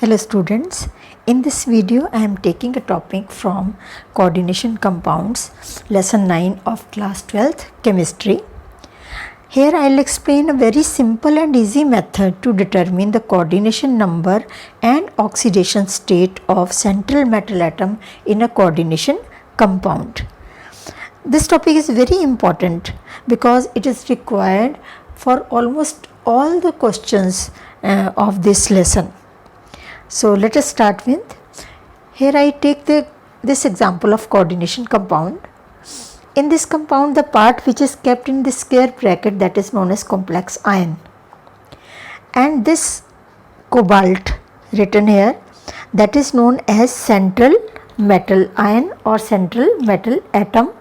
Hello students, in this video I am taking a topic from coordination compounds lesson 9 of class 12th chemistry. Here I will explain a very simple and easy method to determine the coordination number and oxidation state of central metal atom in a coordination compound. This topic is very important because it is required for almost all the questions of this lesson. So let us start with, here I take this example of coordination compound. In this compound, the part which is kept in the square bracket, that is known as complex ion, and this cobalt written here, that is known as central metal ion or central metal atom,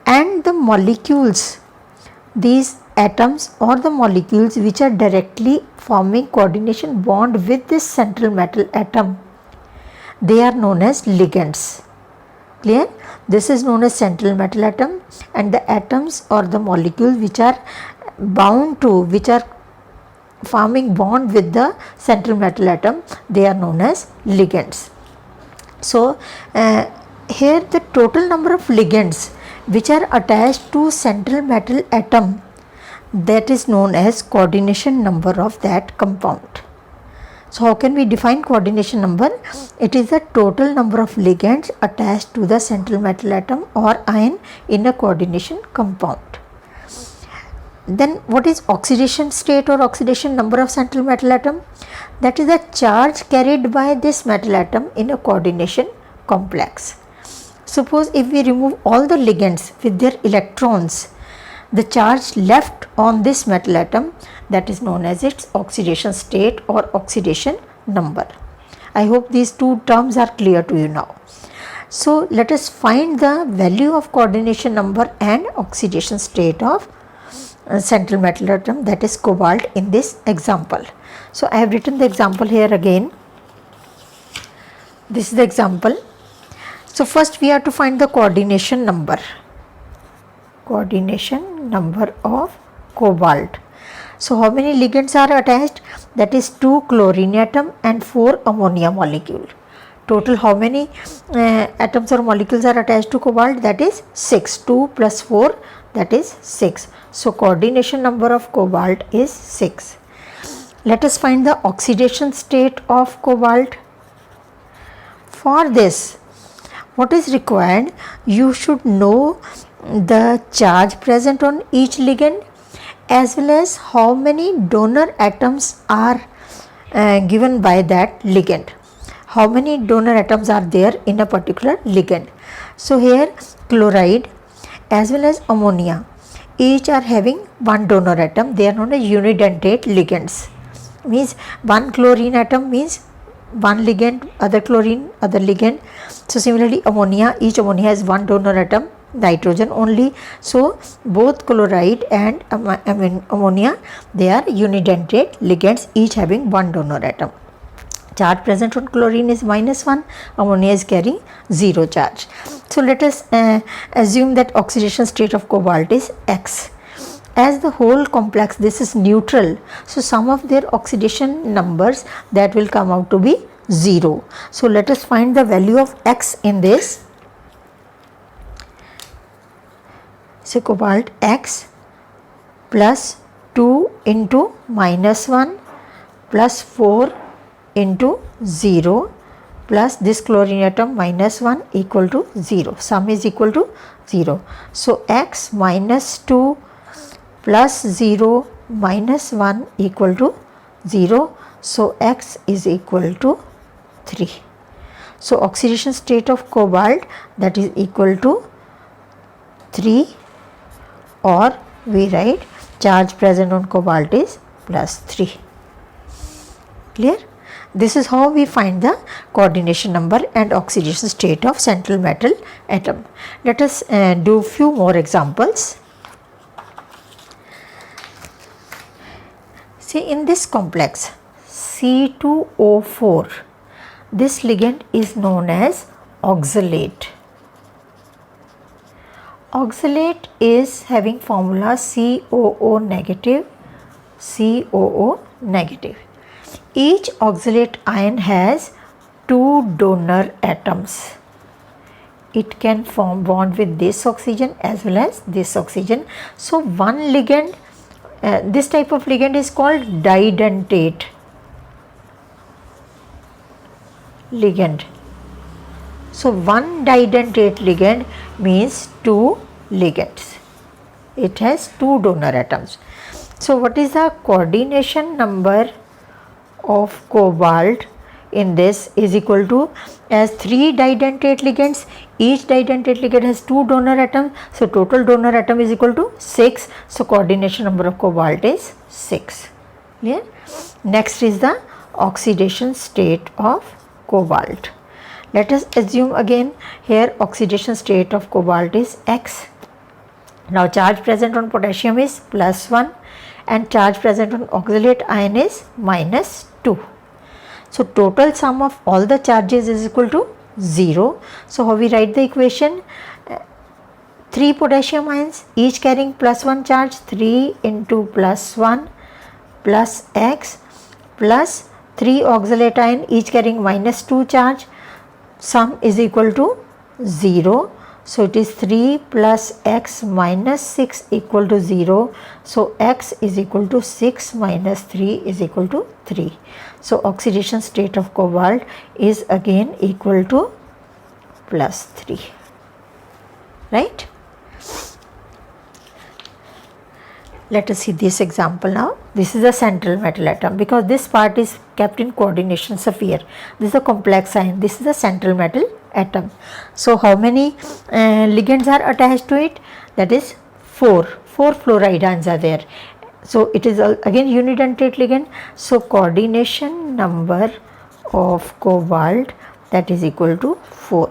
and the molecules, these atoms or the molecules which are directly forming coordination bond with this central metal atom, they are known as ligands. Clear? This is known as central metal atom, and the atoms or the molecules which are bound to, which are forming bond with the central metal atom, they are known as ligands. So here the total number of ligands which are attached to central metal atom, that is known as coordination number of that compound. So how can we define coordination number? It is the total number of ligands attached to the central metal atom or ion in a coordination compound. Then what is oxidation state or oxidation number of central metal atom? That is the charge carried by this metal atom in a coordination complex. Suppose if we remove all the ligands with their electrons, the charge left on this metal atom, that is known as its oxidation state or oxidation number. I hope these two terms are clear to you now. So let us find the value of coordination number and oxidation state of central metal atom, that is cobalt, in this example. So I have written the example here again. This is the example. So first we have to find the coordination number of cobalt. So how many ligands are attached? That is 2 chlorine atom and 4 ammonia molecule. Total how many atoms or molecules are attached to cobalt? That is 6. 2 plus 4, that is 6. So coordination number of cobalt is 6. Let us find the oxidation state of cobalt. For this, what is required? You should know the charge present on each ligand as well as how many donor atoms are given by that ligand. How many donor atoms are there in a particular ligand. So here chloride as well as ammonia, each are having one donor atom. They are known as unidentate ligands. Means one chlorine atom means one ligand, other chlorine, other ligand. So similarly ammonia, each ammonia has one donor atom, nitrogen only. So both chloride and ammonia, they are unidentate ligands, each having one donor atom. Charge present on chlorine is -1, ammonia is carrying 0 charge. So let us assume that oxidation state of cobalt is X. As the whole complex, this is neutral, so sum of their oxidation numbers, that will come out to be 0. So let us find the value of X in this. So cobalt X plus 2 into -1 plus 4 into 0 plus this chlorine atom -1 equal to 0. Sum is equal to 0. So X minus 2 plus 0 minus 1 equal to 0. So X is equal to 3. So oxidation state of cobalt, that is equal to 3, or we write charge present on cobalt is +3. Clear? This is how we find the coordination number and oxidation state of central metal atom. Let us do few more examples. See, in this complex C2O4, this ligand is known as oxalate. Oxalate is having formula COO negative. each oxalate ion has 2 donor atoms. It can form bond with this oxygen as well as this oxygen. So one ligand, this type of ligand is called didentate ligand. So one didentate ligand means 2 ligands. It has 2 donor atoms. So what is the coordination number of cobalt in this is equal to, as 3 didentate ligands, each didentate ligand has 2 donor atoms, so total donor atom is equal to 6. So coordination number of cobalt is 6. Clear? Next is the oxidation state of cobalt. Let us assume again here oxidation state of cobalt is X. Now charge present on potassium is +1 and charge present on oxalate ion is -2. So total sum of all the charges is equal to 0. So how we write the equation? 3 potassium ions each carrying +1 charge, 3 into +1 plus X plus 3 oxalate ion each carrying -2 charge, sum is equal to 0. So it is 3 plus X minus 6 equal to 0. So X is equal to 6 minus 3 is equal to 3. So oxidation state of cobalt is again equal to +3. Right? Let us see this example now. This is a central metal atom because this part is kept in coordination sphere. This is a complex ion. This is a central metal atom. So how many ligands are attached to it? That is 4. 4 fluoride ions are there. So it is again unidentate ligand. So coordination number of cobalt, that is equal to 4.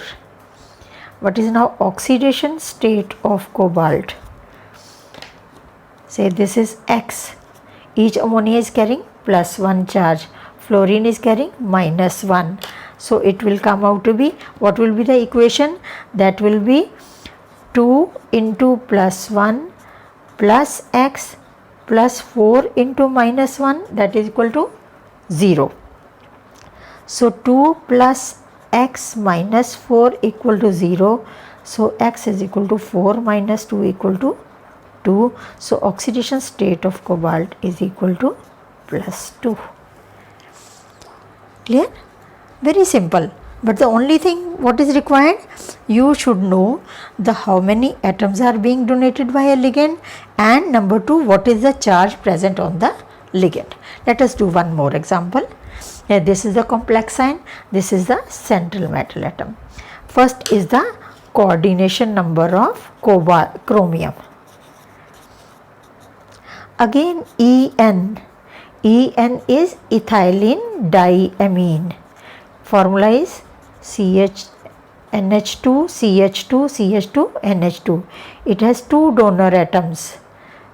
What is now oxidation state of cobalt? Say this is X. Each ammonia is carrying +1 charge. Fluorine is carrying -1. So it will come out to be, what will be the equation? That will be 2 into +1 plus X plus 4 into -1, that is equal to 0. So 2 plus X minus 4 equal to 0. So X is equal to 4 minus 2 equal to 2. So oxidation state of cobalt is equal to +2. Clear? Very simple. But the only thing what is required, you should know the how many atoms are being donated by a ligand, and number 2, what is the charge present on the ligand. Let us do one more example. Here this is the complex ion, this is the central metal atom. First is the coordination number of chromium. Again En. En is ethylene diamine. Formula is NH2, CH2, CH2, NH2. It has 2 donor atoms.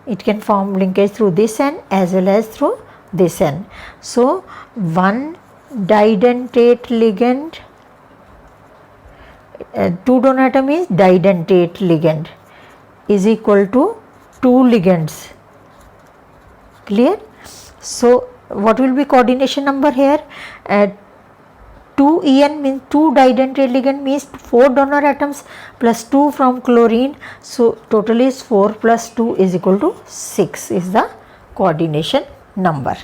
It can form linkage through this end as well as through this end. So one didentate ligand, 2 donor atom is didentate ligand, is equal to 2 ligands. Clear? So what will be coordination number here? 2En means 2 didentate ligand means 4 donor atoms plus 2 from chlorine. So total is 4 plus 2 is equal to 6 is the coordination number.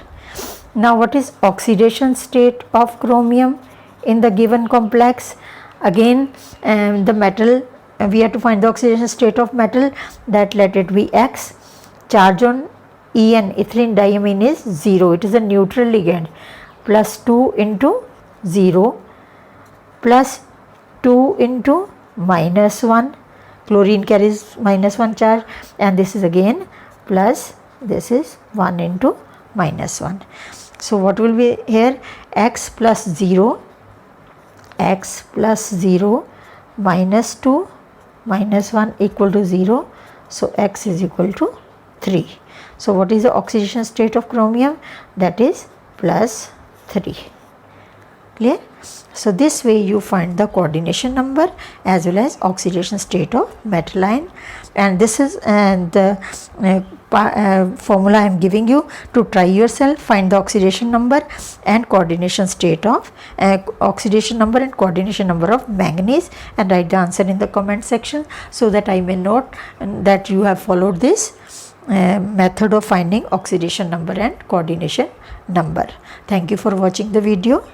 Now what is oxidation state of chromium in the given complex? Again the metal, we have to find the oxidation state of metal, that let it be X. Charge on En, ethylene diamine, is 0. It is a neutral ligand. Plus 2 into 0 plus 2 into -1. Chlorine carries -1 charge, and this is again plus, this is 1 into -1. So what will be here? X plus 0, X plus 0 minus 2 minus 1 equal to 0. So X is equal to 3. So what is the oxidation state of chromium? That is +3. Clear? So this way you find the coordination number as well as oxidation state of metal ion, and this is the formula I am giving you to try yourself. Find the oxidation number and coordination state of oxidation number and coordination number of manganese, and write the answer in the comment section so that I may note that you have followed this method of finding oxidation number and coordination number. Thank you for watching the video.